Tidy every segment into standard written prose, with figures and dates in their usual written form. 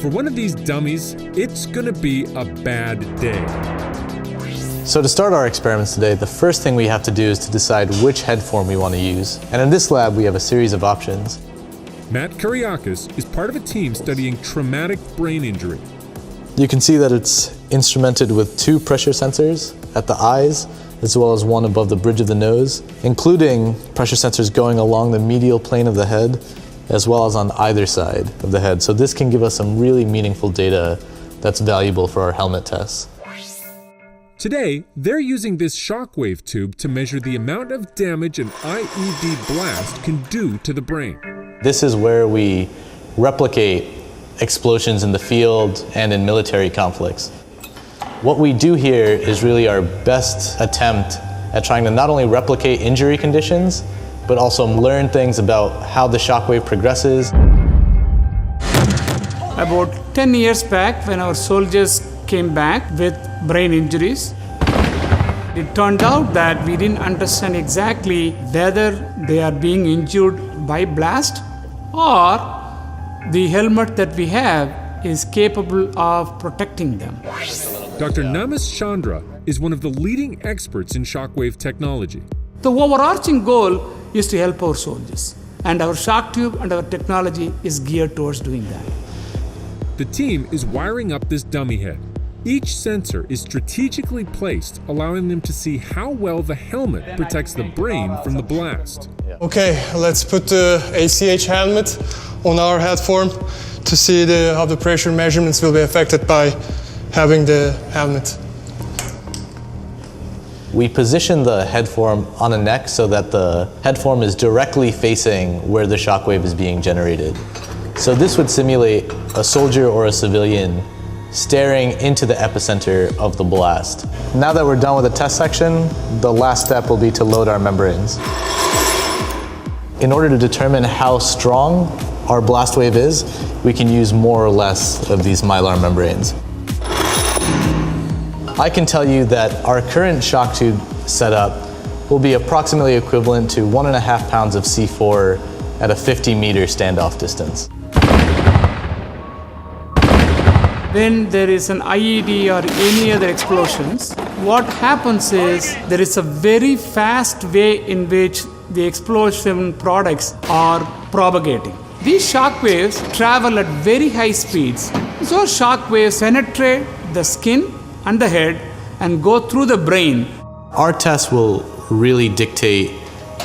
For one of these dummies, it's gonna be a bad day. So to start our experiments today, the first thing we have to do is to decide which head form we want to use. And in this lab, we have a series of options. Matt Kyriakis is part of a team studying traumatic brain injury. You can see that it's instrumented with 2 pressure sensors at the eyes, as well as one above the bridge of the nose, including pressure sensors going along the medial plane of the head, as well as on either side of the head. So this can give us some really meaningful data that's valuable for our helmet tests. Today, they're using this shockwave tube to measure the amount of damage an IED blast can do to the brain. This is where we replicate explosions in the field and in military conflicts. What we do here is really our best attempt at trying to not only replicate injury conditions, but also learn things about how the shockwave progresses. About 10 years back, when our soldiers came back with brain injuries, it turned out that we didn't understand exactly whether they are being injured by blast or the helmet that we have is capable of protecting them. Dr. Namas Chandra is one of the leading experts in shockwave technology. The overarching goal is to help our soldiers, and our shock tube and our technology is geared towards doing that. The team is wiring up this dummy head. Each sensor is strategically placed, allowing them to see how well the helmet protects the brain from the blast. Okay, let's put the ACH helmet on our head form to see how the pressure measurements will be affected by having the helmet. We position the head form on a neck so that the head form is directly facing where the shockwave is being generated. So this would simulate a soldier or a civilian staring into the epicenter of the blast. Now that we're done with the test section, the last step will be to load our membranes. In order to determine how strong our blast wave is, we can use more or less of these Mylar membranes. I can tell you that our current shock tube setup will be approximately equivalent to 1.5 pounds of C4 at a 50-meter standoff distance. When there is an IED or any other explosions, what happens is there is a very fast way in which the explosion products are propagating. These shock waves travel at very high speeds. So shock waves penetrate the skin and the head and go through the brain. Our test will really dictate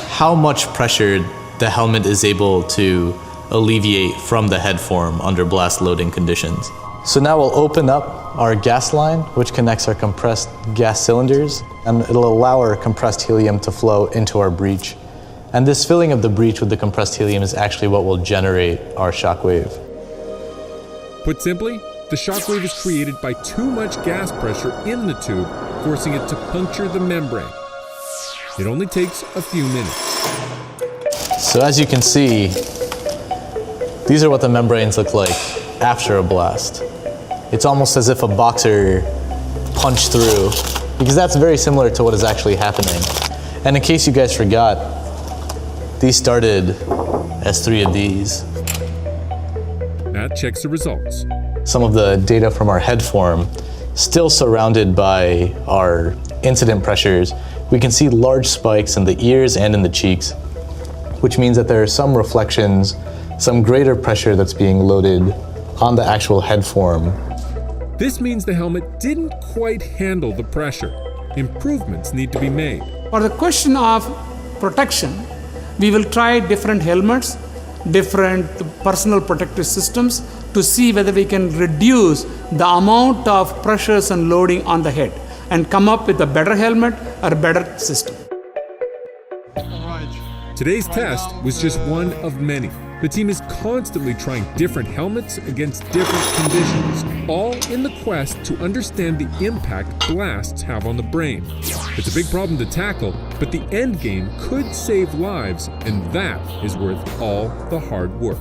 how much pressure the helmet is able to alleviate from the head form under blast loading conditions. So now we'll open up our gas line, which connects our compressed gas cylinders, and it'll allow our compressed helium to flow into our breech. And this filling of the breech with the compressed helium is actually what will generate our shock wave. Put simply, the shockwave is created by too much gas pressure in the tube, forcing it to puncture the membrane. It only takes a few minutes. So as you can see, these are what the membranes look like after a blast. It's almost as if a boxer punched through, because that's very similar to what is actually happening. And in case you guys forgot, these started as 3 of these. Matt checks the results. Some of the data from our head form, still surrounded by our incident pressures, we can see large spikes in the ears and in the cheeks, which means that there are some reflections, some greater pressure that's being loaded on the actual head form. This means the helmet didn't quite handle the pressure. Improvements need to be made. For the question of protection, we will try different helmets, different personal protective systems to see whether we can reduce the amount of pressures and loading on the head and come up with a better helmet or a better system. Today's test was just one of many. The team is constantly trying different helmets against different conditions, all in the quest to understand the impact blasts have on the brain. It's a big problem to tackle, but the end game could save lives, and that is worth all the hard work.